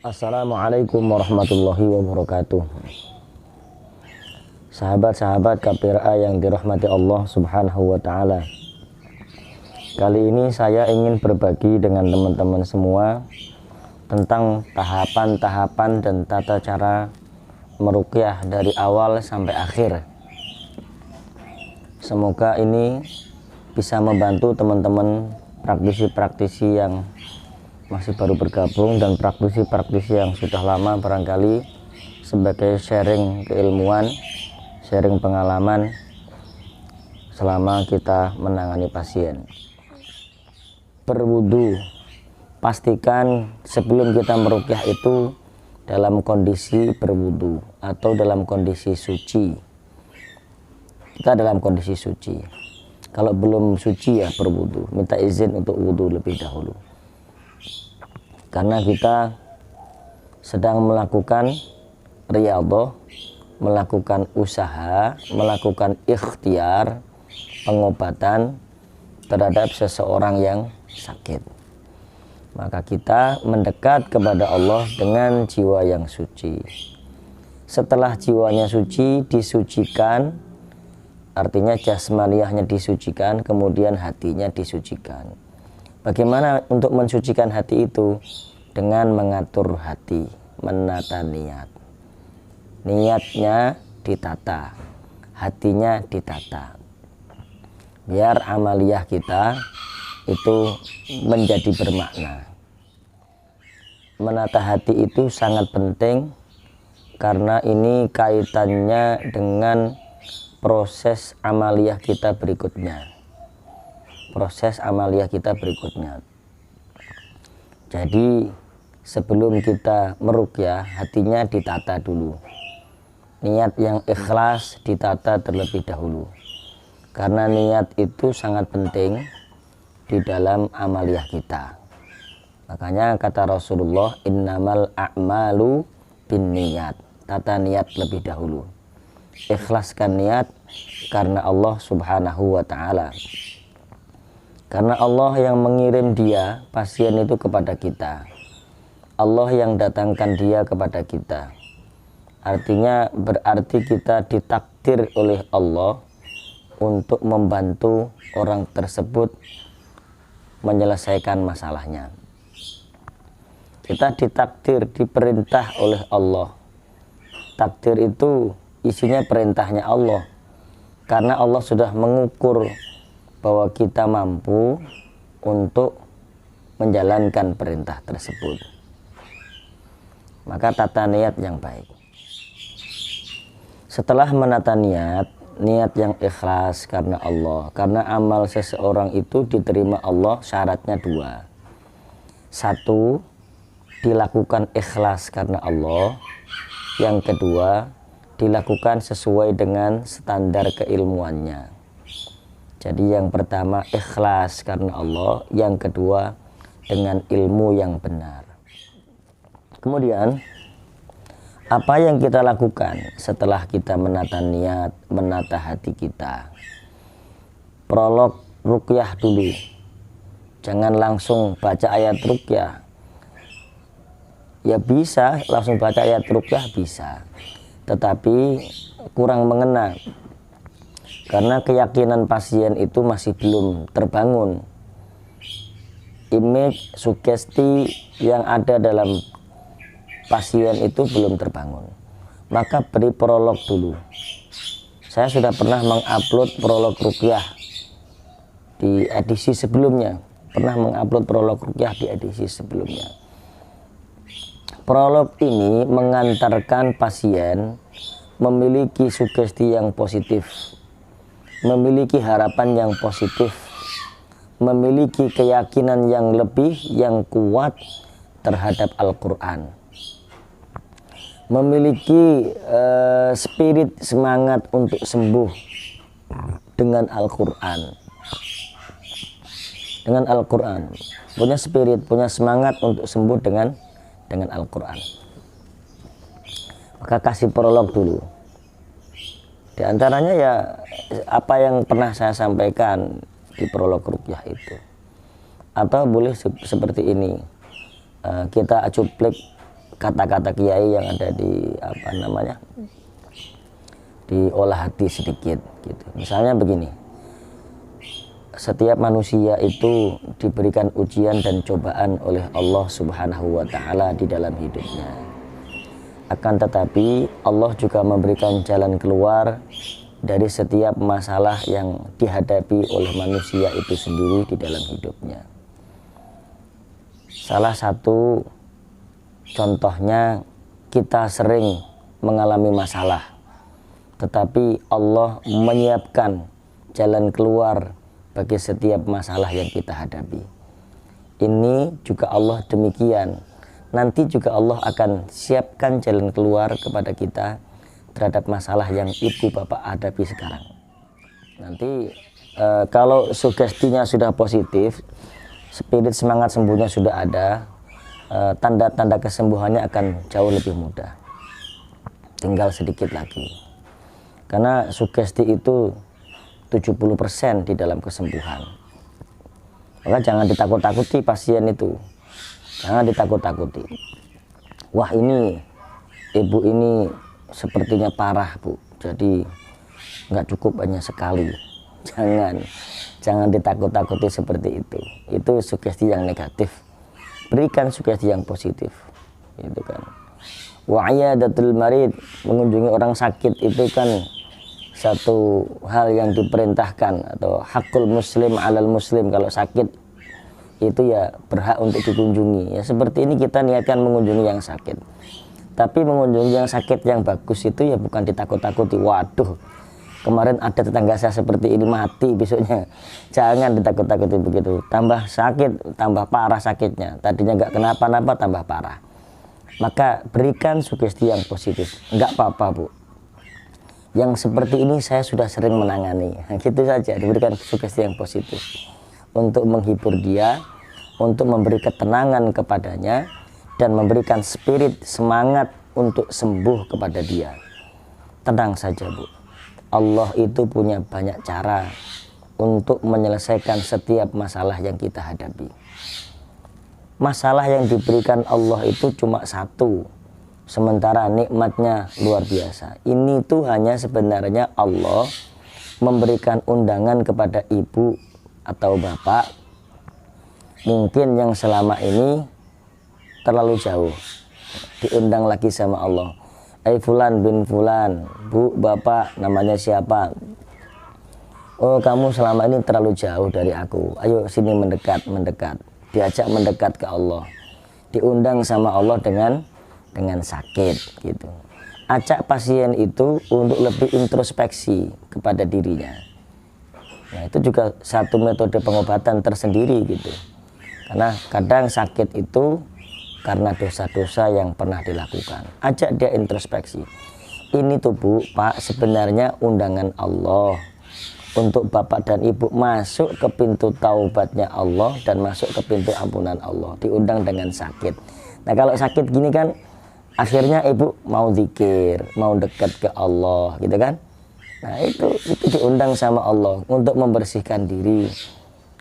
Assalamualaikum warahmatullahi wabarakatuh. Sahabat-sahabat KPRA yang dirahmati Allah Subhanahu wa Ta'ala, kali ini saya ingin berbagi dengan teman-teman semua tentang tahapan-tahapan dan tata cara meruqyah dari awal sampai akhir. Semoga ini bisa membantu teman-teman praktisi-praktisi yang masih baru bergabung dan praktisi-praktisi yang sudah lama, barangkali sebagai sharing keilmuan, sharing pengalaman selama kita menangani pasien. Berwudu, pastikan sebelum kita meruqyah itu dalam kondisi berwudu atau dalam kondisi suci. Kita dalam kondisi suci. Kalau belum suci ya berwudu, minta izin untuk wudu lebih dahulu. Karena kita sedang melakukan riyadhah, melakukan usaha, melakukan ikhtiar pengobatan terhadap seseorang yang sakit. Maka kita mendekat kepada Allah dengan jiwa yang suci. Setelah jiwanya suci, disucikan, artinya jasmaniahnya disucikan, kemudian hatinya disucikan. Bagaimana untuk mensucikan hati itu? Dengan mengatur hati, menata niat. Niatnya ditata, hatinya ditata. Biar amaliyah kita itu menjadi bermakna. Menata hati itu sangat penting karena ini kaitannya dengan proses amaliyah kita berikutnya. Jadi sebelum kita meruqyah, hatinya ditata dulu. Niat yang ikhlas ditata terlebih dahulu. Karena niat itu sangat penting di dalam amaliyah kita. Makanya kata Rasulullah, innamal a'malu binniyat. Tata niat lebih dahulu. Ikhlaskan niat karena Allah Subhanahu wa Ta'ala. Karena Allah yang mengirim dia, pasien itu kepada kita. Allah yang datangkan dia kepada kita. Artinya berarti kita ditakdir oleh Allah untuk membantu orang tersebut menyelesaikan masalahnya. Kita ditakdir, diperintah oleh Allah. Takdir itu isinya perintahnya Allah. Karena Allah sudah mengukur bahwa kita mampu untuk menjalankan perintah tersebut. Maka tata niat yang baik. Setelah menata niat, niat yang ikhlas karena Allah. Karena amal seseorang itu diterima Allah syaratnya dua. Satu, dilakukan ikhlas karena Allah. Yang kedua, dilakukan sesuai dengan standar keilmuannya. Jadi yang pertama ikhlas karena Allah, yang kedua dengan ilmu yang benar. Kemudian apa yang kita lakukan setelah kita menata niat, menata hati kita? Prolog ruqyah dulu. Jangan langsung baca ayat ruqyah. Ya bisa, langsung baca ayat ruqyah bisa. Tetapi kurang mengena. Karena keyakinan pasien itu masih belum terbangun. Image, sugesti yang ada dalam pasien itu belum terbangun. Maka beri prolog dulu. Saya sudah pernah mengupload prolog ruqyah di edisi sebelumnya. Prolog ini mengantarkan pasien memiliki sugesti yang positif, memiliki harapan yang positif, memiliki keyakinan yang lebih, yang kuat terhadap Al-Quran, memiliki spirit semangat untuk sembuh dengan Al-Quran. Punya spirit, punya semangat untuk sembuh dengan Al-Quran. Maka kasih prolog dulu. Di antaranya ya apa yang pernah saya sampaikan di prolog ruqyah itu. Atau boleh seperti ini, kita cuplik kata-kata kiai yang ada di apa namanya, diolah hati sedikit gitu. Misalnya begini, setiap manusia itu diberikan ujian dan cobaan oleh Allah Subhanahu wa Ta'ala di dalam hidupnya. Akan tetapi Allah juga memberikan jalan keluar dari setiap masalah yang dihadapi oleh manusia itu sendiri di dalam hidupnya. Salah satu contohnya, kita sering mengalami masalah, tetapi Allah menyiapkan jalan keluar bagi setiap masalah yang kita hadapi. Ini juga Allah demikian. Nanti juga Allah akan siapkan jalan keluar kepada kita terhadap masalah yang ibu bapak hadapi sekarang. Nanti kalau sugestinya sudah positif, spirit semangat sembuhnya sudah ada, tanda-tanda kesembuhannya akan jauh lebih mudah. Tinggal sedikit lagi. Karena sugesti itu 70% di dalam kesembuhan. Maka jangan ditakut-takuti pasien itu. Jangan ditakut-takuti. Wah, ini ibu ini sepertinya parah, Bu. Jadi nggak cukup hanya sekali. Jangan ditakut-takuti seperti itu. Itu sugesti yang negatif. Berikan sugesti yang positif. Itu kan. Wa iyadatul marid, mengunjungi orang sakit itu kan satu hal yang diperintahkan, atau hakul muslim alal muslim. Kalau sakit itu ya berhak untuk dikunjungi. Ya seperti ini kita niatkan mengunjungi yang sakit. Tapi mengunjungi yang sakit yang bagus itu ya bukan ditakut-takuti. Waduh, kemarin ada tetangga saya seperti ini, mati besoknya. Jangan ditakut-takuti begitu. Tambah sakit, tambah parah sakitnya. Tadinya nggak kenapa-napa, tambah parah. Maka berikan sugesti yang positif. Nggak apa-apa, Bu. Yang seperti ini saya sudah sering menangani. Nah, gitu saja, diberikan sugesti yang positif. Untuk menghibur dia, untuk memberi ketenangan kepadanya, dan memberikan spirit semangat untuk sembuh kepada dia. Tenang saja, Bu. Allah itu punya banyak cara untuk menyelesaikan setiap masalah yang kita hadapi. Masalah yang diberikan Allah itu cuma satu, sementara nikmatnya luar biasa. Ini tuh hanya sebenarnya Allah memberikan undangan kepada ibu atau bapak mungkin yang selama ini terlalu jauh, diundang lagi sama Allah. Fulan bin Fulan, Bu, Bapak, namanya siapa? Oh, kamu selama ini terlalu jauh dari aku. Ayo sini mendekat. Diajak mendekat ke Allah. Diundang sama Allah dengan sakit gitu. Ajak pasien itu untuk lebih introspeksi kepada dirinya. Nah, itu juga satu metode pengobatan tersendiri gitu. Karena kadang sakit itu karena dosa-dosa yang pernah dilakukan. Ajak dia introspeksi. Ini tuh, Bu, Pak, sebenarnya undangan Allah untuk Bapak dan Ibu masuk ke pintu taubatnya Allah dan masuk ke pintu ampunan Allah. Diundang dengan sakit. Nah, kalau sakit gini kan akhirnya Ibu mau zikir, mau dekat ke Allah gitu kan. Nah, itu diundang sama Allah untuk membersihkan diri.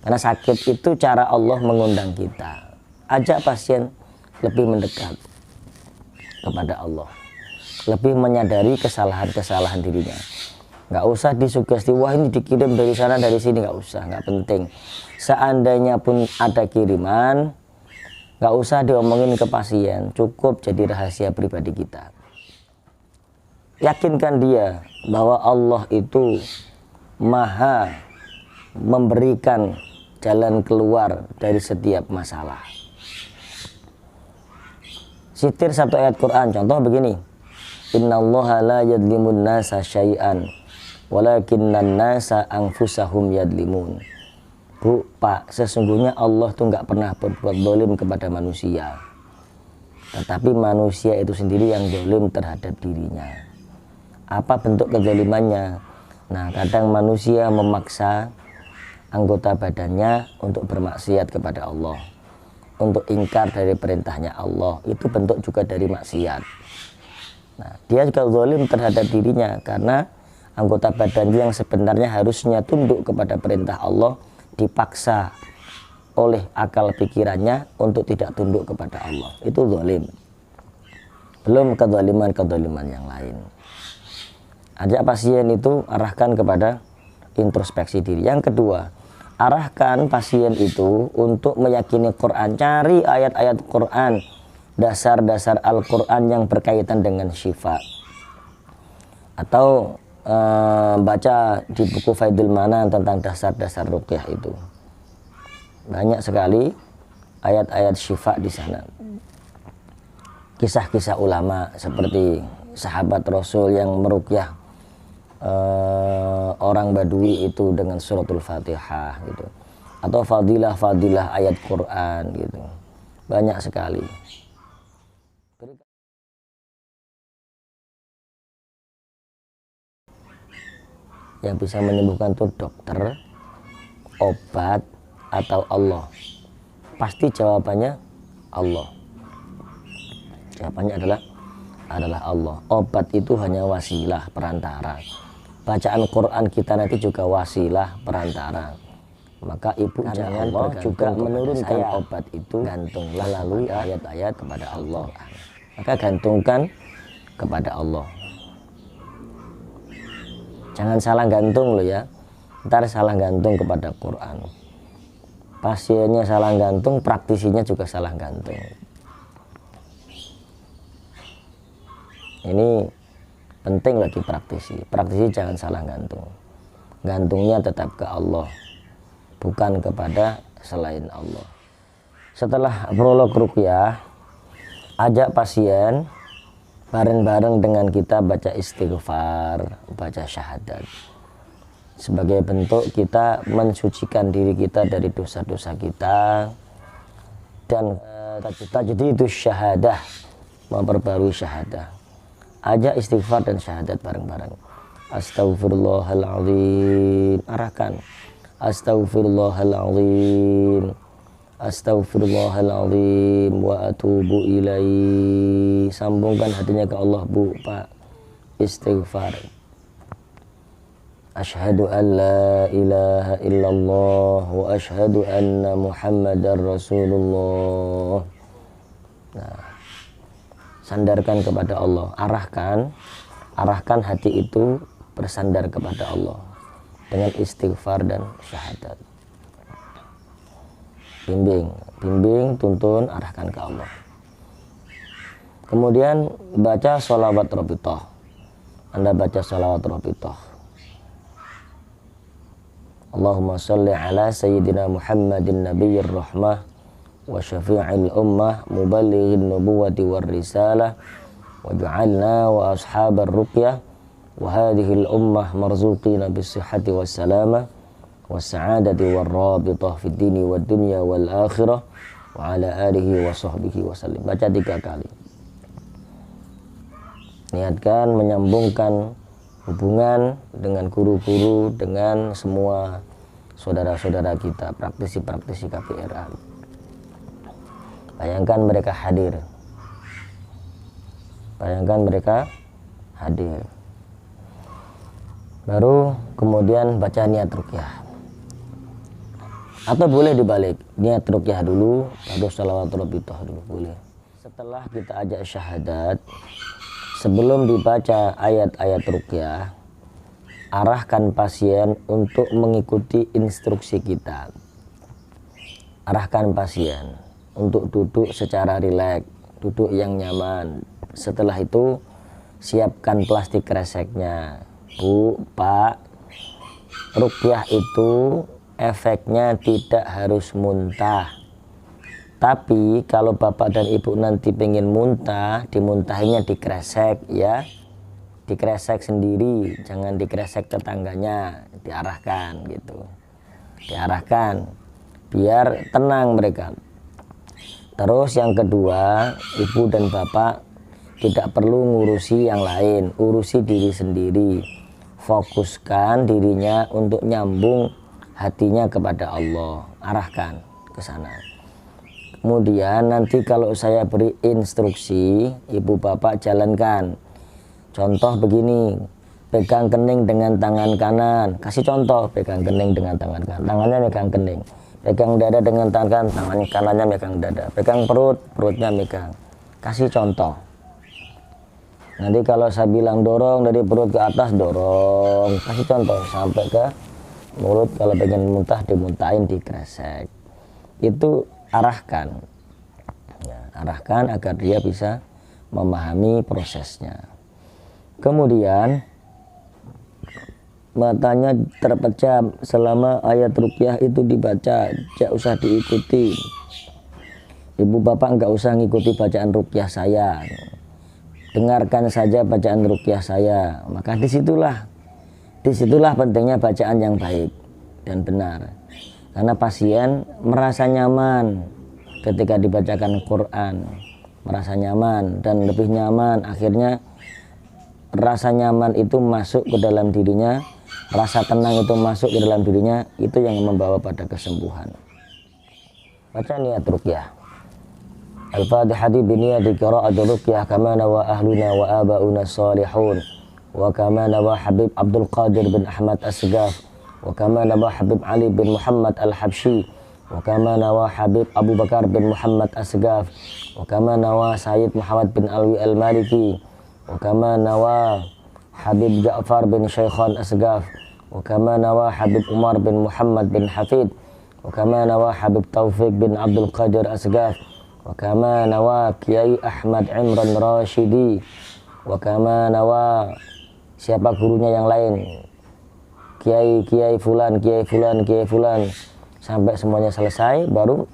Karena sakit itu cara Allah mengundang kita. Ajak pasien lebih mendekat kepada Allah, lebih menyadari kesalahan-kesalahan dirinya. Nggak usah disugesti, wah ini dikirim dari sana dari sini, nggak usah, nggak penting. Seandainya pun ada kiriman, nggak usah diomongin ke pasien, cukup jadi rahasia pribadi kita. Yakinkan dia bahwa Allah itu maha memberikan jalan keluar dari setiap masalah. Sitir satu ayat Quran, contoh begini, innallaha la yadlimun nasa syai'an walakinnan nasa anfusahum yadlimun. Bu, Pak, sesungguhnya Allah tuh nggak pernah berbuat zalim kepada manusia, tetapi manusia itu sendiri yang zalim terhadap dirinya. Apa bentuk kezalimannya? Nah, kadang manusia memaksa anggota badannya untuk bermaksiat kepada Allah, untuk ingkar dari perintahnya Allah. Itu bentuk juga dari maksiat. Nah, dia juga zalim terhadap dirinya karena anggota badannya yang sebenarnya harusnya tunduk kepada perintah Allah dipaksa oleh akal pikirannya untuk tidak tunduk kepada Allah. Itu zalim. belum kezaliman yang lain. Ajak pasien itu arahkan kepada introspeksi diri. Yang kedua, arahkan pasien itu untuk meyakini Quran. Cari ayat-ayat Quran, dasar-dasar Al-Quran yang berkaitan dengan syifa. Atau baca di buku Faidul Manan tentang dasar-dasar ruqyah itu. Banyak sekali ayat-ayat syifa di sana. Kisah-kisah ulama seperti sahabat Rasul yang meruqyah orang Badui itu dengan suratul Fatihah gitu. Atau fadilah-fadilah ayat Quran gitu. Banyak sekali. Yang bisa menyembuhkan itu dokter, obat, atau Allah? Pasti jawabannya Allah. Jawabannya adalah Allah. Obat itu hanya wasilah, perantara. Bacaan Quran kita nanti juga wasilah, perantara. Maka ibu jangan Allah juga menurunkan obat itu, gantunglah melalui ayat-ayat kepada Allah. Maka gantungkan kepada Allah. Jangan salah gantung loh ya. Ntar salah gantung kepada Quran. Pasiennya salah gantung, praktisinya juga salah gantung. Ini penting bagi praktisi. Praktisi jangan salah gantung. Gantungnya tetap ke Allah, bukan kepada selain Allah. Setelah prolog ruqyah, ajak pasien bareng-bareng dengan kita baca istighfar, baca syahadat. Sebagai bentuk kita mensucikan diri kita dari dosa-dosa kita. Dan tajdidus syahadah, memperbarui syahadah. Ajak istighfar dan syahadat bareng-bareng. Astaghfirullahaladzim. Arahkan. Astaghfirullahaladzim. Astaghfirullahaladzim wa atubu ilaihi. Sambungkan hatinya ke Allah, Bu, Pak. Istighfar. Asyhadu an la ilaha illallah wa asyhadu anna Muhammadar Rasulullah. Nah, sandarkan kepada Allah. Arahkan hati itu bersandar kepada Allah dengan istighfar dan syahadat. Bimbing, tuntun, arahkan ke Allah. Kemudian baca sholawat robitoh. Anda baca sholawat robitoh. Allahumma sholli ala sayyidina Muhammadin nabiyyir rahmah wa syafi'il ummah muballighin nubuwati war risalah waj'alna wa ashabar ruqyah wa hadhil ummah marzuqina bis sihhati was salamah was-sa'adati war-rabithah fid dini wad dunya wal akhirah wa ala alihi wa sahbihi wasallim. Baca 3 kali. Niatkan menyambungkan hubungan dengan guru-guru, dengan semua saudara-saudara kita, praktisi-praktisi KPRA. Bayangkan mereka hadir. Baru kemudian baca niat ruqyah. Atau boleh dibalik, niat ruqyah dulu, baru sholawat robitoh dulu, boleh. Setelah kita ajak syahadat, sebelum dibaca ayat-ayat ruqyah, arahkan pasien untuk mengikuti instruksi kita. Arahkan pasien untuk duduk secara rileks, duduk yang nyaman. Setelah itu, siapkan plastik kreseknya. Bu, Pak, ruqyah itu efeknya tidak harus muntah. Tapi kalau bapak dan ibu nanti pengen muntah, dimuntahinnya dikresek ya. Dikresek sendiri, jangan dikresek tetangganya, diarahkan gitu. Diarahkan biar tenang mereka. Terus yang kedua, ibu dan bapak tidak perlu ngurusi yang lain, urusi diri sendiri. Fokuskan dirinya untuk nyambung hatinya kepada Allah, arahkan ke sana. Kemudian nanti kalau saya beri instruksi, ibu bapak jalankan. Contoh begini, pegang kening dengan tangan kanan. Kasih contoh, pegang kening dengan tangan kanan. Tangannya megang kening. Pegang dada dengan tangan kanannya megang dada. Pegang perut, perutnya megang. Kasih contoh. Nanti kalau saya bilang dorong dari perut ke atas, dorong. Kasih contoh sampai ke mulut. Kalau pengen muntah, dimuntahin, dikresek. Itu arahkan. Ya, arahkan agar dia bisa memahami prosesnya. Kemudian matanya terpejam selama ayat ruqyah itu dibaca, tidak usah diikuti. Ibu bapak nggak usah ngikuti bacaan ruqyah saya, dengarkan saja bacaan ruqyah saya. Maka disitulah pentingnya bacaan yang baik dan benar, karena pasien merasa nyaman ketika dibacakan Quran, merasa nyaman dan lebih nyaman. Akhirnya rasa nyaman itu masuk ke dalam dirinya, rasa tenang itu masuk ke dalam dirinya, itu yang membawa pada kesembuhan. Baca niat ruqyah. Al-Fatihah biniyati qira'atul ruqyah kama nawa ahluna wa aba'una salihun wa kama nawa Habib Abdul Qadir bin Ahmad Asghaf wa kama nawa Habib Ali bin Muhammad Al-Habsyi wa kama nawa Habib Abu Bakar bin Muhammad Asghaf wa kama nawa Sayyid Muhammad bin Alwi Al-Maliki wa kama nawa Habib Ja'far bin Syaikhan Asghaf wa kama nawa Habib Umar bin Muhammad bin Hafid wa kama nawa Habib Taufik bin Abdul Qadir Asghaf wa kama nawa Kiai Ahmad Imran Rashidi wa kama nawa siapa gurunya yang lain, Kiai fulan sampai semuanya selesai. Baru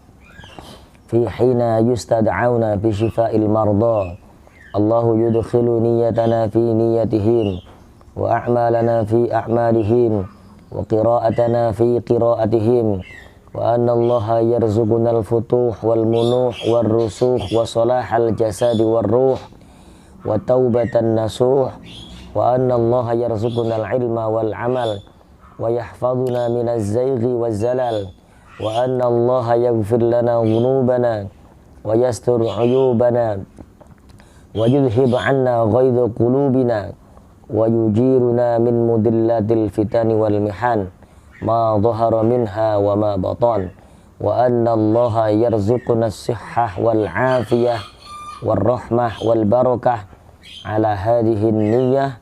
fi hina yustad'auna bi syifa'il marda Allahu yudkhilu niyatana fi niyatihim wa a'malana fi a'malihim wa qira'atana fi qira'atihim wa anna Allaha yarzuquna al-futuh wal munuh wal rusukh wa salahal jasadi wal ruh wa taubatan nasuh wa anna Allaha yarzuquna al-ilma wal amal wa yahfazuna minaz zayghi waz zalal wa anna Allaha yaghfir lana dhunubana wa yastur uyubana wa yudhhib 'anna ghaidha qulubina wa yujiruna min mudillatil fitani wal mihan ma dhahara minha wa ma batan wa anna Allaha yarzuquna as-sihhah wal 'afiyah wal rahmah wal barakah ala hadhihi niyyah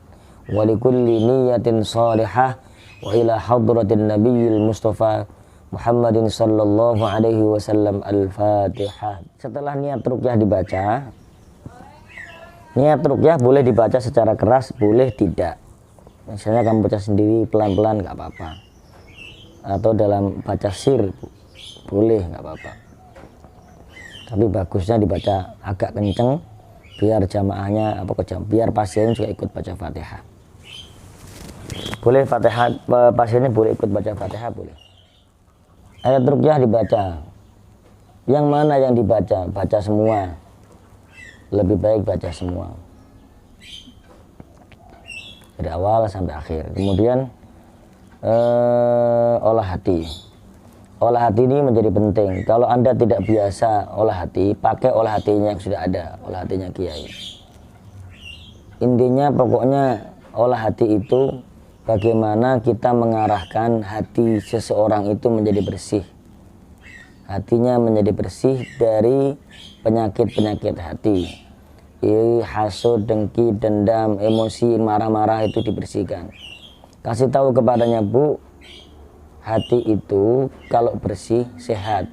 wa likulli niyyatin salihah wa ila hadratin nabiyil mustafa Muhammadin sallallahu alaihi wasallam. Al-Fatihah. Setelah niat ruqyah dibaca, niat ruqyah boleh dibaca secara keras, boleh tidak. Misalnya kamu baca sendiri pelan-pelan nggak apa-apa, atau dalam baca sir boleh, nggak apa-apa. Tapi bagusnya dibaca agak kenceng biar jamaahnya biar pasien juga ikut baca Fatihah. Boleh Fatihah, pasiennya boleh ikut baca Fatihah, boleh. Ayat ruqyah dibaca. Yang mana yang dibaca? Baca semua. Lebih baik baca semua. Dari awal sampai akhir. Kemudian olah hati. Olah hati ini menjadi penting. Kalau Anda tidak biasa olah hati, pakai olah hatinya yang sudah ada, olah hatinya Kiai. Intinya pokoknya olah hati itu bagaimana kita mengarahkan hati seseorang itu menjadi bersih. Hatinya menjadi bersih dari penyakit-penyakit hati. Iri, hasud, dengki, dendam, emosi, marah-marah itu dibersihkan. Kasih tahu kepadanya, Bu, hati itu kalau bersih sehat.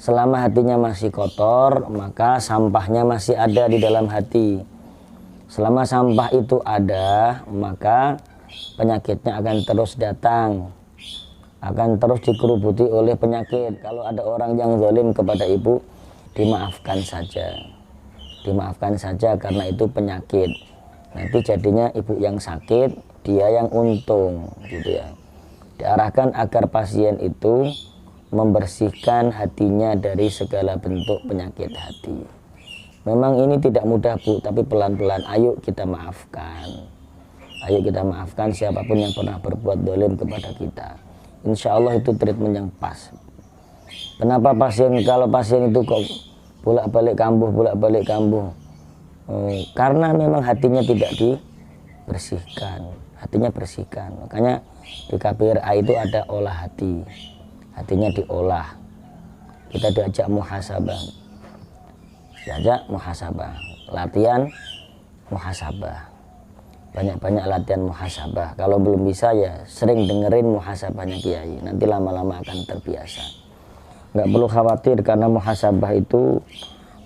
Selama hatinya masih kotor, maka sampahnya masih ada di dalam hati. Selama sampah itu ada, maka penyakitnya akan terus datang, akan terus dikerubuti oleh penyakit. Kalau ada orang yang zalim kepada ibu, dimaafkan saja. Dimaafkan saja karena itu penyakit. Nanti jadinya ibu yang sakit, dia yang untung, gitu ya. Diarahkan agar pasien itu membersihkan hatinya dari segala bentuk penyakit hati. Memang ini tidak mudah, Bu, tapi pelan-pelan. Ayo kita maafkan. Ayo kita maafkan siapapun yang pernah berbuat zalim kepada kita. Insya Allah itu treatment yang pas. Kenapa kalau pasien itu kok bolak-balik kambuh? Karena memang hatinya tidak dibersihkan. Hatinya bersihkan. Makanya di KBRA itu ada olah hati. Hatinya diolah. Kita diajak muhasabah. Latihan muhasabah. Banyak-banyak latihan muhasabah. Kalau belum bisa ya sering dengerin muhasabahnya Kiai. Nanti lama-lama akan terbiasa. Nggak perlu khawatir karena muhasabah itu,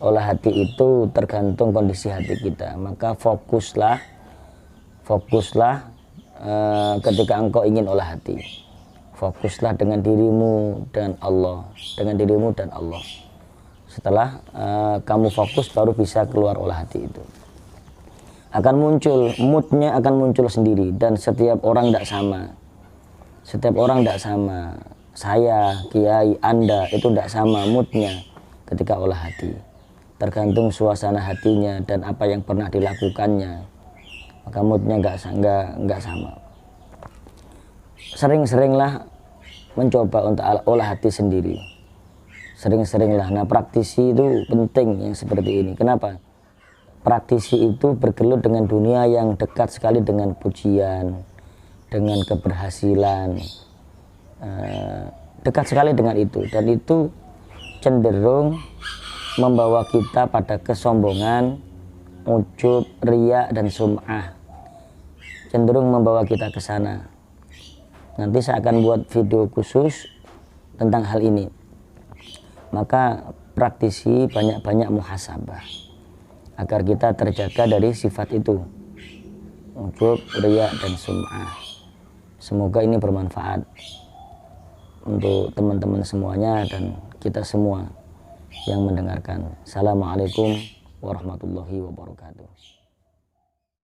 olah hati itu tergantung kondisi hati kita. Maka fokuslah ketika engkau ingin olah hati. Fokuslah dengan dirimu dan Allah, Setelah kamu fokus baru bisa keluar olah hati itu. Akan muncul, moodnya akan muncul sendiri, dan setiap orang tidak sama. Saya, Kiai, Anda itu tidak sama moodnya ketika olah hati. Tergantung suasana hatinya dan apa yang pernah dilakukannya, maka moodnya nggak sama. Sering-seringlah mencoba untuk olah hati sendiri. Sering-seringlah. Nah, praktisi itu penting yang seperti ini. Kenapa? Praktisi itu bergelut dengan dunia yang dekat sekali dengan pujian, dengan keberhasilan, dekat sekali dengan itu, dan itu cenderung membawa kita pada kesombongan, ujub, riya, dan sum'ah. Cenderung membawa kita ke sana. Nanti saya akan buat video khusus tentang hal ini. Maka praktisi banyak-banyak muhasabah agar kita terjaga dari sifat itu, ujub, riya, dan sum'ah. Semoga ini bermanfaat untuk teman-teman semuanya dan kita semua yang mendengarkan. Assalamualaikum warahmatullahi wabarakatuh.